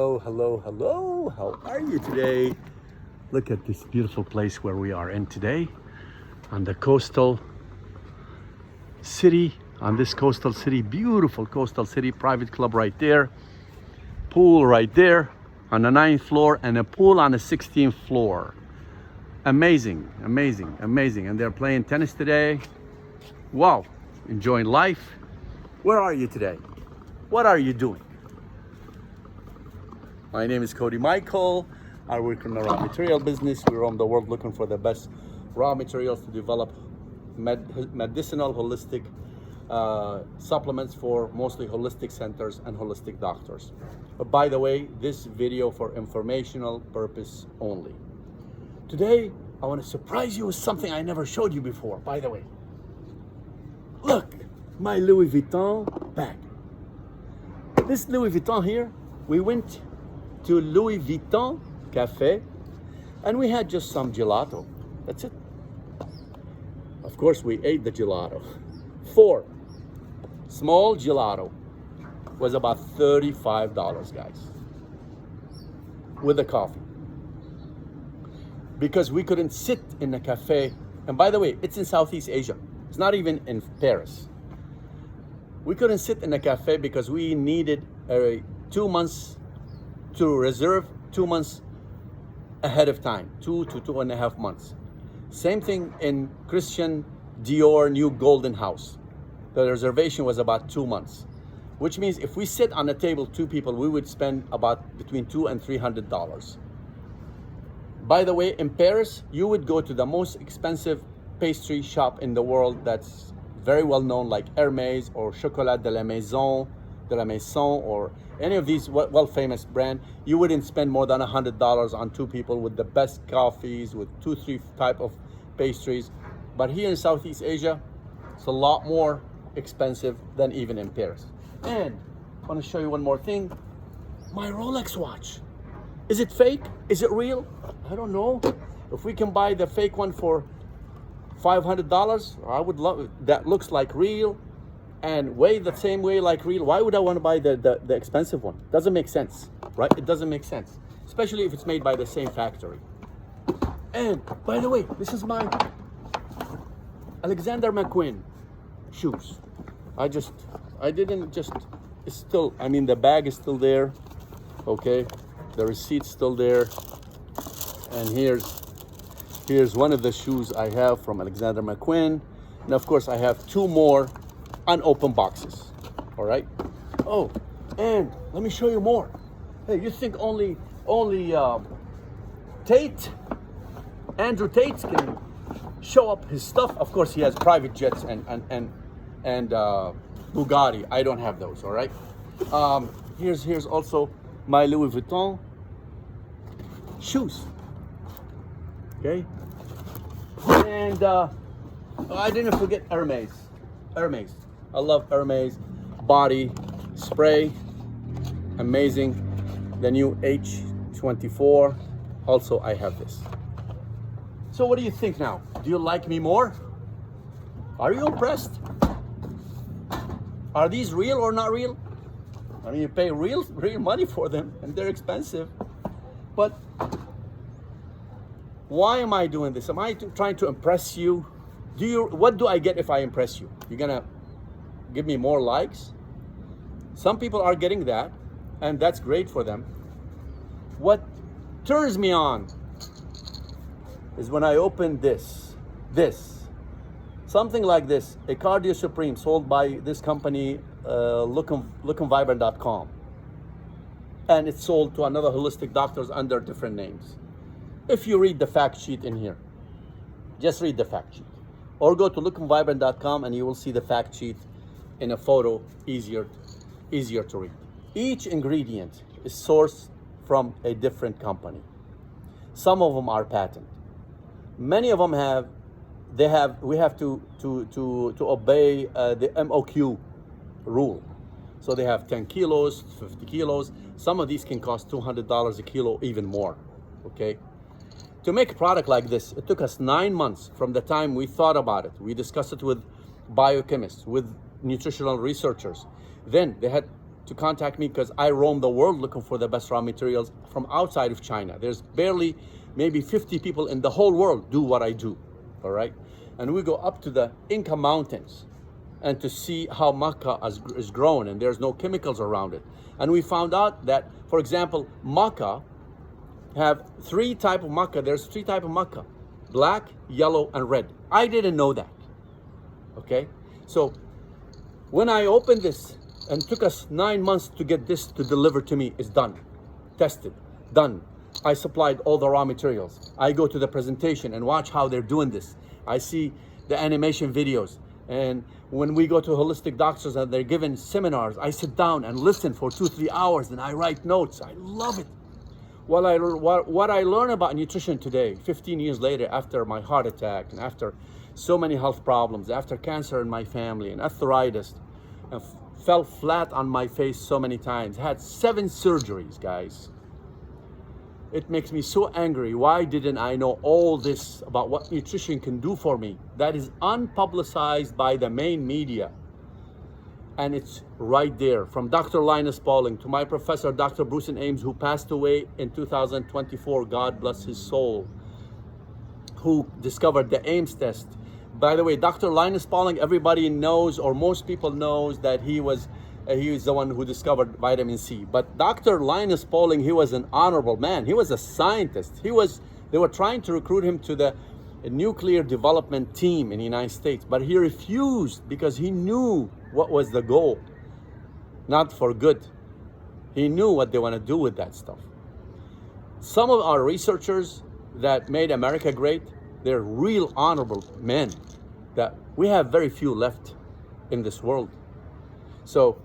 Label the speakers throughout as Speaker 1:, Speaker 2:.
Speaker 1: Hello. How are you today? Look at this beautiful place where we are in today on the coastal city. On this coastal city, beautiful coastal city, private club right there, pool right there on the 9th floor, and a pool on the 16th floor. Amazing. And they're playing tennis today. Wow, enjoying life. Where are you today? What are you doing? My name is Cody Michael. I work in the raw material business. We roam the world looking for the best raw materials to develop medicinal, holistic supplements for mostly holistic centers and holistic doctors. But by the way, this video for informational purpose only. Today, I want to surprise you with something I never showed you before, by the way. Look, my Louis Vuitton bag. This Louis Vuitton here, we went to Louis Vuitton Cafe and we had just some gelato. That's it. Of course, we ate the gelato. 4 small gelato was about $35, guys, with the coffee. Because we couldn't sit in the cafe. And by the way, it's in Southeast Asia. It's not even in Paris. We couldn't sit in the cafe because we needed 2 months to reserve, 2 months ahead of time, 2 to 2.5 months. Same thing in Christian Dior new Golden House. The reservation was about 2 months, which means if we sit on a table, 2 people, we would spend about between $200 and $300. By the way, in Paris, you would go to the most expensive pastry shop in the world that's very well known, like Hermès or Chocolat de la Maison, or any of these well famous brand. You wouldn't spend more than $100 on 2 people with the best coffees, with 2-3 type of pastries. But here in Southeast Asia, it's a lot more expensive than even in Paris. And I want to show you one more thing. My Rolex watch. Is it fake? Is it real? I don't know. If we can buy the fake one for $500, I would love it. That looks like real and weigh the same way like real. Why would I want to buy the expensive one? Doesn't make sense, right? It doesn't make sense, especially if it's made by the same factory. And by the way, this is my Alexander McQueen shoes. It's still, I mean, the bag is still there, okay? The receipt's still there. And here's one of the shoes I have from Alexander McQueen. And of course, I have 2 more unopened boxes, all right? Oh, and let me show you more. Hey, you think only Andrew Tate can show up his stuff? Of course, he has private jets and Bugatti. I don't have those, all right? Here's also my Louis Vuitton shoes, okay? And I didn't forget Hermès. I love Hermès body spray, amazing. The new H24. Also, I have this. So what do you think now? Do you like me more? Are you impressed? Are these real or not real? I mean, you pay real money for them and they're expensive. But why am I doing this? Am I trying to impress you? What do I get if I impress you? You're gonna give me more likes? Some people are getting that, and that's great for them. What turns me on is when I open this, something like this, a Cardio Supreme sold by this company, lookandvibrant.com, and it's sold to another holistic doctors under different names. If you read the fact sheet in here, just read the fact sheet, or go to lookandvibrant.com and you will see the fact sheet in a photo, easier to read. Each ingredient is sourced from a different company. Some of them are patent. Many of them we have to obey the MOQ rule. So they have 10 kilos, 50 kilos. Some of these can cost $200 a kilo, even more, okay? To make a product like this, it took us 9 months from the time we thought about it. We discussed it with biochemists, with nutritional researchers. Then they had to contact me because I roam the world looking for the best raw materials from outside of China. There's barely maybe 50 people in the whole world do what I do, all right? And we go up to the Inca Mountains and to see how maca is grown, and there's no chemicals around it. And we found out that, for example, maca have three types of maca. There's three types of maca: black, yellow, and red. I didn't know that, okay? So when I opened this, and took us 9 months to get this to deliver to me, it's done, tested, done. I supplied all the raw materials. I go to the presentation and watch how they're doing this. I see the animation videos. And when we go to holistic doctors and they're given seminars, I sit down and listen for 2-3 hours and I write notes. I love it. What I learn about nutrition today, 15 years later, after my heart attack and after so many health problems, after cancer in my family and arthritis, and fell flat on my face so many times, had 7 surgeries, guys. It makes me so angry. Why didn't I know all this about what nutrition can do for me? That is unpublicized by the main media. And it's right there, from Dr. Linus Pauling to my professor, Dr. Bruce Ames, who passed away in 2024, God bless his soul, who discovered the Ames test. By the way, Dr. Linus Pauling, everybody knows, or most people knows, that he was the one who discovered vitamin C. But Dr. Linus Pauling, he was an honorable man. He was a scientist. They were trying to recruit him to the nuclear development team in the United States, but he refused because he knew what was the goal, not for good. He knew what they want to do with that stuff. Some of our researchers that made America great, they're real honorable men that we have very few left in this world. So,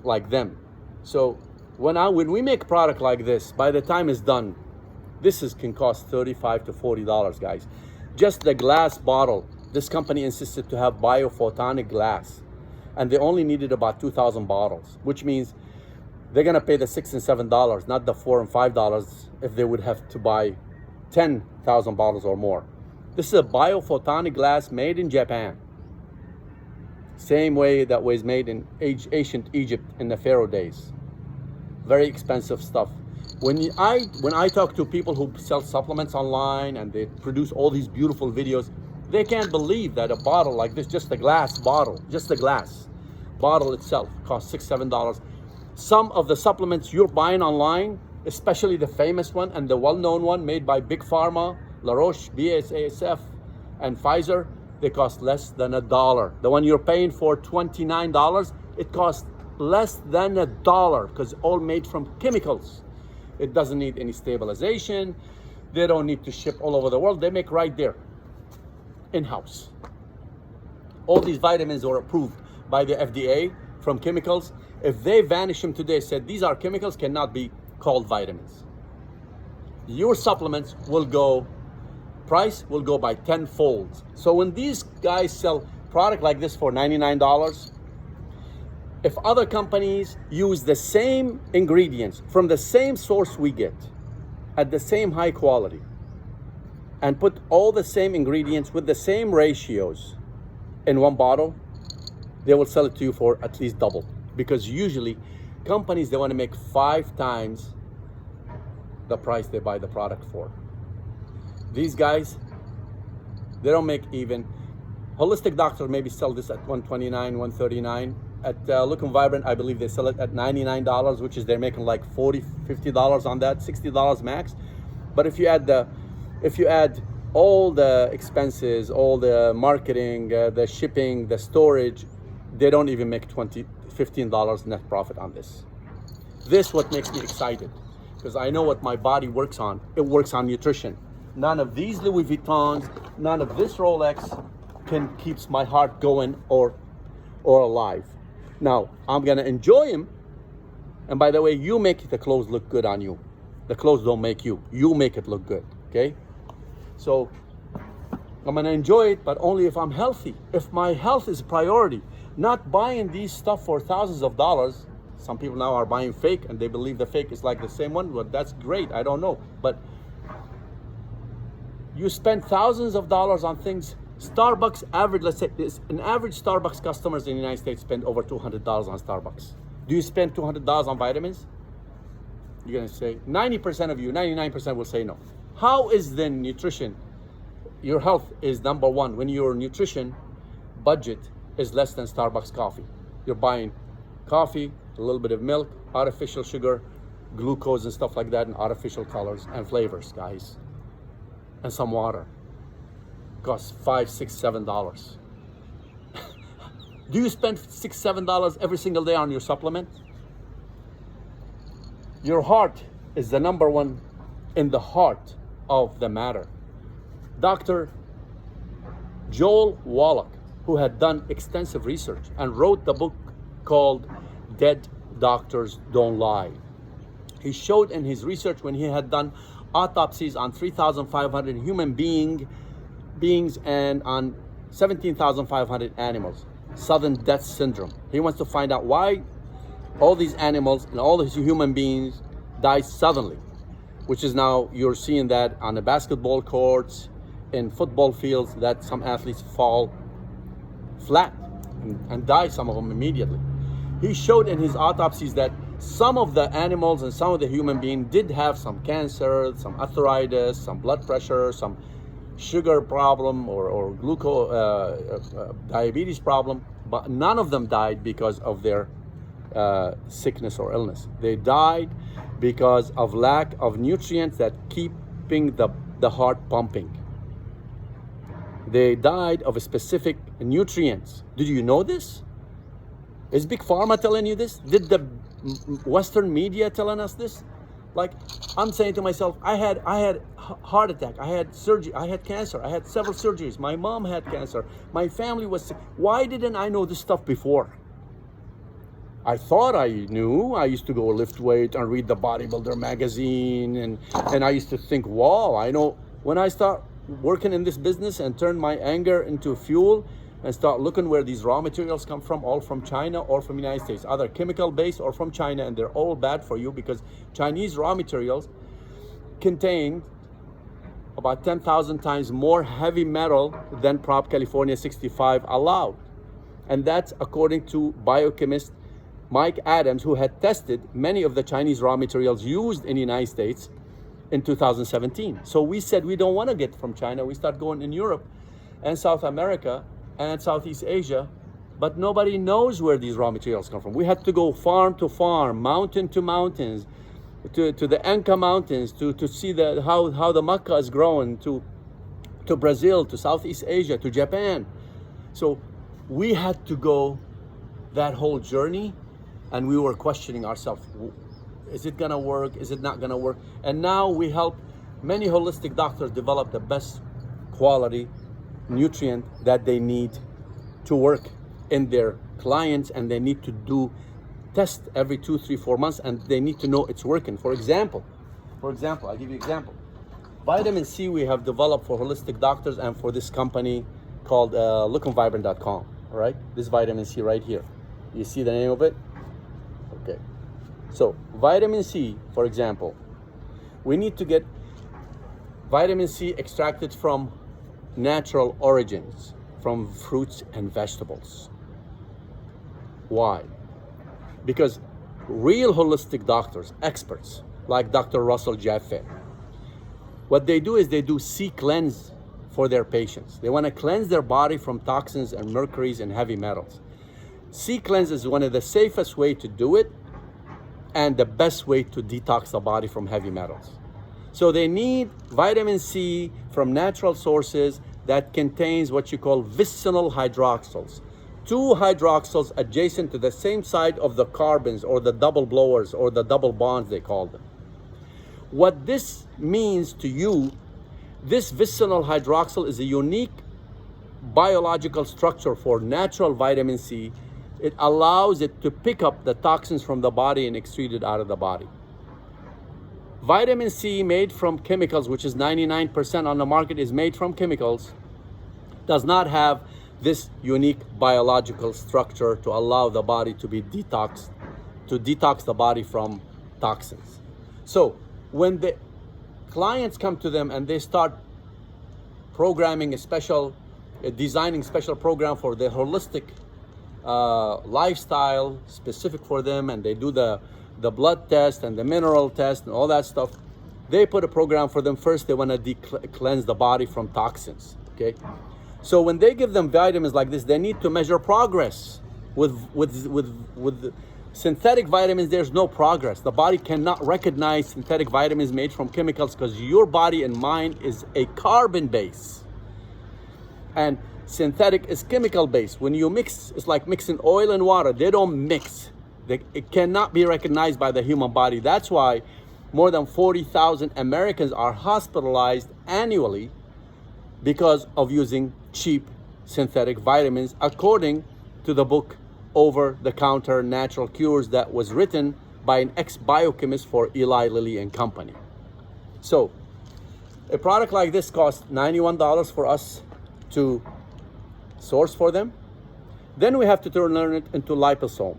Speaker 1: like them. So when we make a product like this, by the time it's done, can cost $35 to $40, guys. Just the glass bottle, this company insisted to have biophotonic glass, and they only needed about 2,000 bottles, which means they're gonna pay the $6 and $7, not the $4 and $5 if they would have to buy 10,000 bottles or more. This is a biophotonic glass made in Japan. Same way that was made in ancient Egypt in the Pharaoh days. Very expensive stuff. When I talk to people who sell supplements online and they produce all these beautiful videos, they can't believe that a bottle like this, just a glass bottle, just the glass bottle itself, costs $6, $7. Some of the supplements you're buying online, especially the famous one and the well-known one made by Big Pharma, La Roche, BASF, and Pfizer, they cost less than $1. The one you're paying for $29, it costs less than $1 because all made from chemicals. It doesn't need any stabilization. They don't need to ship all over the world. They make right there, in-house. All these vitamins are approved by the FDA from chemicals. If they vanish them today, said these are chemicals, cannot be called vitamins. Your supplements price will go by 10-fold. So when these guys sell product like this for $99, if other companies use the same ingredients from the same source we get at the same high quality and put all the same ingredients with the same ratios in one bottle, they will sell it to you for at least double. Because usually companies, they want to make 5 times the price they buy the product for. These guys, they don't make even. Holistic Doctor maybe sell this at $129, $139. At Look and Vibrant, I believe they sell it at $99, which is they're making like $40, $50 on that, $60 max. But if you add all the expenses, all the marketing, the shipping, the storage, they don't even make $20, $15 net profit on this. This what makes me excited, because I know what my body works on. It works on nutrition. None of these Louis Vuittons, none of this Rolex keeps my heart going or alive. Now, I'm gonna enjoy them. And by the way, you make the clothes look good on you. The clothes don't make you. You make it look good, okay? So, I'm gonna enjoy it, but only if I'm healthy. If my health is a priority, not buying these stuff for thousands of dollars. Some people now are buying fake and they believe the fake is like the same one. Well, that's great, I don't know. But you spend thousands of dollars on things. Starbucks average, let's say, an average Starbucks customers in the United States spend over $200 on Starbucks. Do you spend $200 on vitamins? You're gonna say, 90% of you, 99% will say no. How is then nutrition? Your health is number one when your nutrition budget is less than Starbucks coffee. You're buying coffee, a little bit of milk, artificial sugar, glucose and stuff like that, and artificial colors and flavors, guys. And some water. Costs $5, $6, $7. Do you spend $6, $7 every single day on your supplement? Your heart is the number one in the heart of the matter. Dr. Joel Wallach, who had done extensive research and wrote the book called Dead Doctors Don't Lie. He showed in his research when he had done autopsies on 3,500 human beings and on 17,500 animals, sudden death syndrome. He wants to find out why all these animals and all these human beings die suddenly, which is now you're seeing that on the basketball courts, in football fields, that some athletes fall flat and die, some of them immediately. He showed in his autopsies that some of the animals and some of the human beings did have some cancer, some arthritis, some blood pressure, some sugar problem or diabetes problem, but none of them died because of their sickness or illness. They died because of lack of nutrients that keeping the heart pumping. They died of a specific nutrients. Did you know this? Is Big Pharma telling you this? Did the Western media telling us this? Like, I'm saying to myself, I had heart attack, I had surgery, I had cancer, I had several surgeries. My mom had cancer. My family was sick. Why didn't I know this stuff before? I thought I knew. I used to go lift weight and read the Bodybuilder magazine, and I used to think, wow, I know. When I start working in this business and turn my anger into fuel and start looking where these raw materials come from, all from China or from the United States, either chemical based or from China, and they're all bad for you because Chinese raw materials contain about 10,000 times more heavy metal than Prop California 65 allowed. And that's according to biochemist Mike Adams, who had tested many of the Chinese raw materials used in the United States in 2017. So we said we don't want to get from China. We start going in Europe and South America and Southeast Asia, but nobody knows where these raw materials come from. We had to go farm to farm, mountain to mountains, to the Anca Mountains to see how the maca is growing, to Brazil, to Southeast Asia, to Japan. So we had to go that whole journey, and we were questioning ourselves. Is it gonna work? Is it not gonna work? And now we help many holistic doctors develop the best quality nutrient that they need to work in their clients, and they need to do tests every 2, 3, 4 months, and they need to know it's working. For example, I'll give you an example. Vitamin C we have developed for holistic doctors and for this company called lookandvibrant.com. All right, this vitamin C right here. You see the name of it? Okay. So vitamin C, for example, we need to get vitamin C extracted from natural origins, from fruits and vegetables. Why? Because real holistic doctors, experts, like Dr. Russell Jaffe, what they do is they do C cleanse for their patients. They want to cleanse their body from toxins and mercuries and heavy metals. C cleanse is one of the safest way to do it and the best way to detox the body from heavy metals. So they need vitamin C from natural sources that contains what you call vicinal hydroxyls. 2 hydroxyls adjacent to the same side of the carbons, or the double blowers, or the double bonds they call them. What this means to you, this vicinal hydroxyl is a unique biological structure for natural vitamin C. It allows it to pick up the toxins from the body and excrete it out of the body. Vitamin C made from chemicals, which is 99% on the market is made from chemicals, does not have this unique biological structure to allow the body to be detoxed, to detox the body from toxins. So when the clients come to them and they start programming designing special program for the holistic lifestyle specific for them, and they do the blood test and the mineral test and all that stuff. They put a program for them. First, they want to cleanse the body from toxins. Okay, so when they give them vitamins like this, they need to measure progress. With synthetic vitamins, there's no progress. The body cannot recognize synthetic vitamins made from chemicals because your body and mind is a carbon base, and synthetic is chemical based. When you mix, it's like mixing oil and water. They don't mix. It cannot be recognized by the human body. That's why more than 40,000 Americans are hospitalized annually because of using cheap synthetic vitamins, according to the book Over the Counter Natural Cures that was written by an ex-biochemist for Eli Lilly and Company. So a product like this costs $91 for us to source for them. Then we have to turn it into liposome.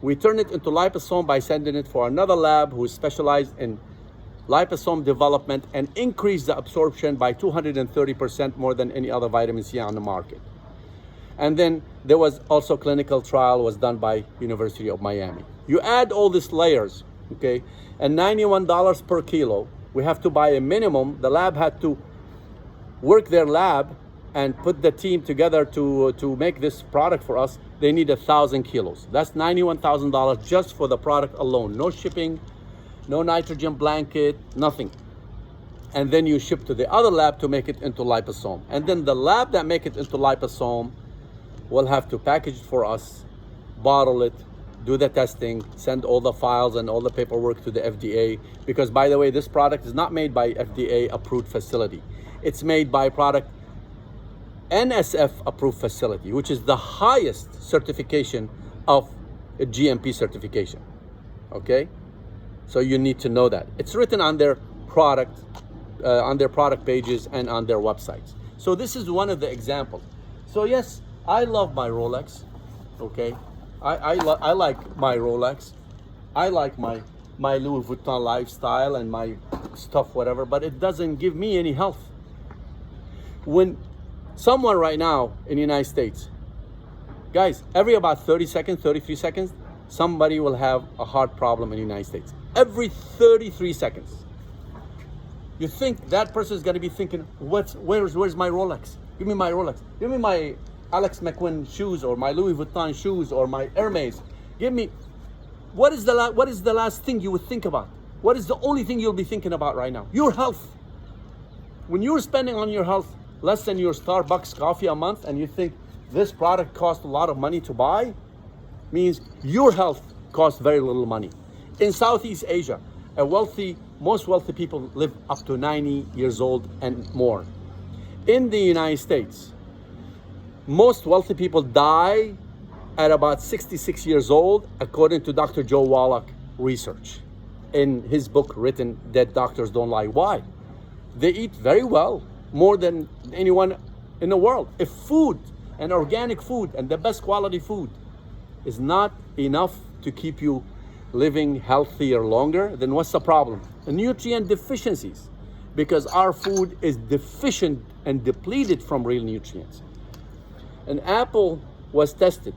Speaker 1: We turn it into liposome by sending it for another lab who is specialized in liposome development and increase the absorption by 230% more than any other vitamin C on the market. And then there was also clinical trial was done by University of Miami. You add all these layers, okay, and $91 per kilo. We have to buy a minimum. The lab had to work their lab and put the team together to make this product for us. They need 1,000 kilos. That's $91,000 just for the product alone. No shipping, no nitrogen blanket, nothing. And then you ship to the other lab to make it into liposome. And then the lab that make it into liposome will have to package it for us, bottle it, do the testing, send all the files and all the paperwork to the FDA. Because by the way, this product is not made by FDA approved facility. It's made by product NSF approved facility, which is the highest certification of a GMP certification. Okay, so you need to know that. It's written on their product pages and on their websites. So this is one of the examples. So yes, I love my Rolex. Okay, I like my Rolex. I like my Louis Vuitton lifestyle and my stuff, whatever, but it doesn't give me any health. When someone right now in the United States, guys, every about 30 seconds, 33 seconds, somebody will have a heart problem in the United States. Every 33 seconds. You think that person is going to be thinking, where's my Rolex? Give me my Rolex. Give me my Alex McQueen shoes or my Louis Vuitton shoes or my Hermes. Give me, what is the last thing you would think about? What is the only thing you'll be thinking about right now? Your health. When you're spending on your health less than your Starbucks coffee a month and you think this product costs a lot of money to buy, means your health costs very little money. In Southeast Asia, most wealthy people live up to 90 years old and more. In the United States, most wealthy people die at about 66 years old, according to Dr. Joe Wallach research in his book written Dead Doctors Don't Lie. Why? They eat very well, more than anyone in the world. If food and organic food and the best quality food is not enough to keep you living healthier longer, then what's the problem? The nutrient deficiencies, because our food is deficient and depleted from real nutrients. An apple was tested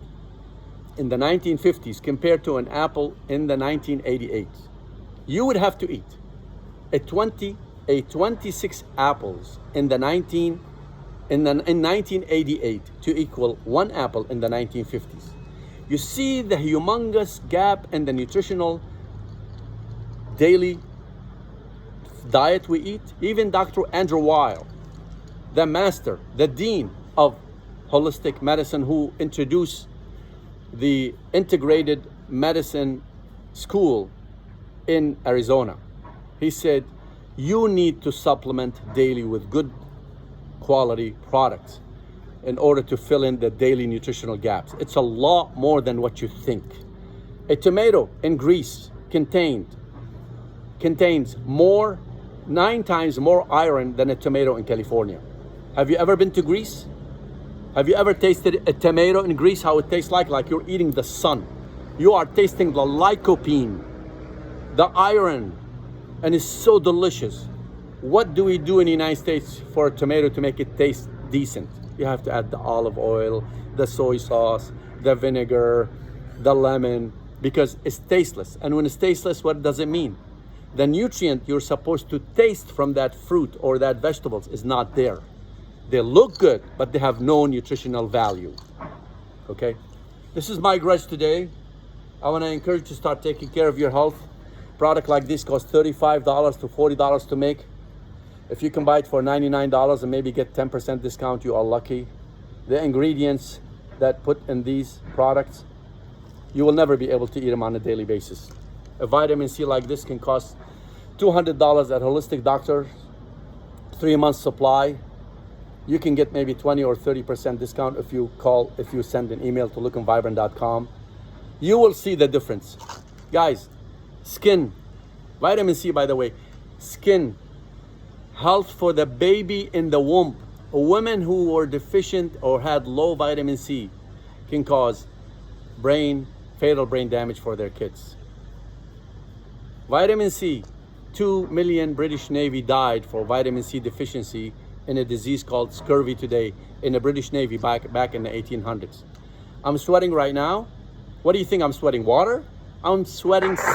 Speaker 1: in the 1950s compared to an apple in the 1988. You would have to eat 26 apples in 1988 to equal one apple in the 1950s. You see the humongous gap in the nutritional daily diet we eat. Even Dr. Andrew Weil, the master, the dean of holistic medicine, who introduced the integrated medicine school in Arizona, he said, you need to supplement daily with good quality products in order to fill in the daily nutritional gaps. It's a lot more than what you think. A tomato in Greece contains 9 times more iron than a tomato in California. Have you ever been to Greece? Have you ever tasted a tomato in Greece, how it tastes like you're eating the sun? You are tasting the lycopene, the iron, and it's so delicious. What do we do in the United States for a tomato to make it taste decent? You have to add the olive oil, the soy sauce, the vinegar, the lemon, because it's tasteless. And when it's tasteless, what does it mean? The nutrient you're supposed to taste from that fruit or that vegetables is not there. They look good, but they have no nutritional value. Okay? This is my grudge today. I want to encourage you to start taking care of your health. Product like this costs $35 to $40 to make. If you can buy it for $99 and maybe get 10% discount, you are lucky. The ingredients that put in these products, you will never be able to eat them on a daily basis. A vitamin C like this can cost $200 at Holistic Doctor, 3 months supply. You can get maybe 20 or 30% discount if you send an email to lookandvibrant.com. You will see the difference. Guys, skin, vitamin C, by the way, skin, health for the baby in the womb. Women who were deficient or had low vitamin C can cause fatal brain damage for their kids. Vitamin C, 2 million British Navy died for vitamin C deficiency in a disease called scurvy today in the British Navy back in the 1800s. I'm sweating right now. What do you think I'm sweating? Water? I'm sweating 60.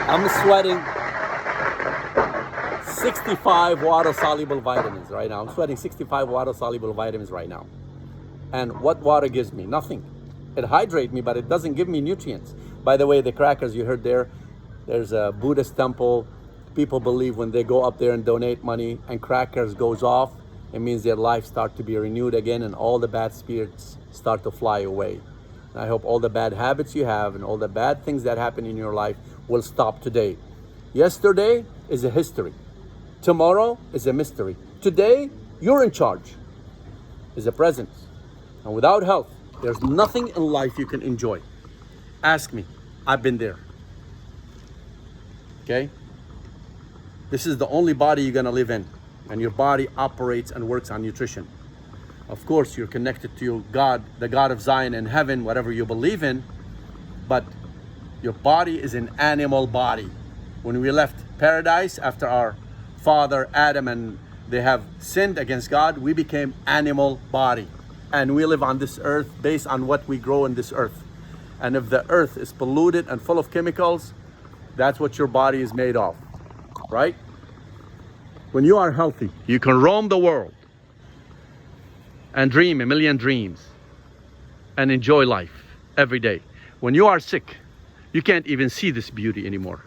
Speaker 1: I'm sweating 65 water-soluble vitamins right now. I'm sweating 65 water-soluble vitamins right now. And what water gives me? Nothing. It hydrates me, but it doesn't give me nutrients. By the way, the crackers you heard there's a Buddhist temple. People believe when they go up there and donate money and crackers goes off, it means their life start to be renewed again and all the bad spirits start to fly away. And I hope all the bad habits you have and all the bad things that happen in your life will stop today. Yesterday is a history. Tomorrow is a mystery. Today, you're in charge. Is a present. And without health, there's nothing in life you can enjoy. Ask me. I've been there. Okay? This is the only body you're gonna live in. And your body operates and works on nutrition. Of course, you're connected to your God, the God of Zion in heaven, whatever you believe in. But your body is an animal body. When we left paradise after our father Adam and they have sinned against God, we became animal body. And we live on this earth based on what we grow in this earth. And if the earth is polluted and full of chemicals, that's what your body is made of, right? When you are healthy, you can roam the world and dream a million dreams and enjoy life every day. When you are sick, you can't even see this beauty anymore.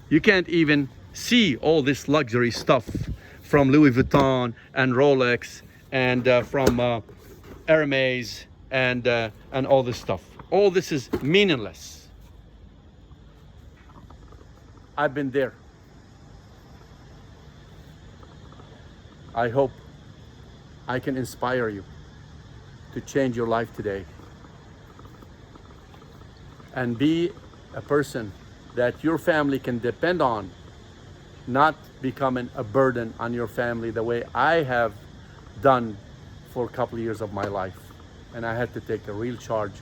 Speaker 1: You can't even see all this luxury stuff from Louis Vuitton and Rolex and from Hermes and all this stuff. All this is meaningless. I've been there. I hope I can inspire you to change your life today and be a person that your family can depend on, not becoming a burden on your family the way I have done for a couple of years of my life. And I had to take a real charge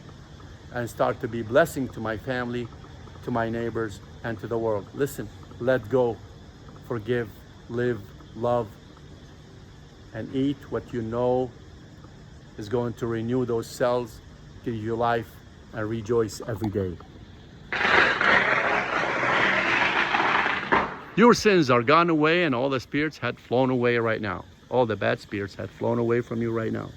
Speaker 1: and start to be blessing to my family, to my neighbors, and to the world. Listen, let go, forgive, live, love, and eat what you know is going to renew those cells, give you life, and rejoice every day. Your sins are gone away and all the spirits had flown away right now. All the bad spirits had flown away from you right now.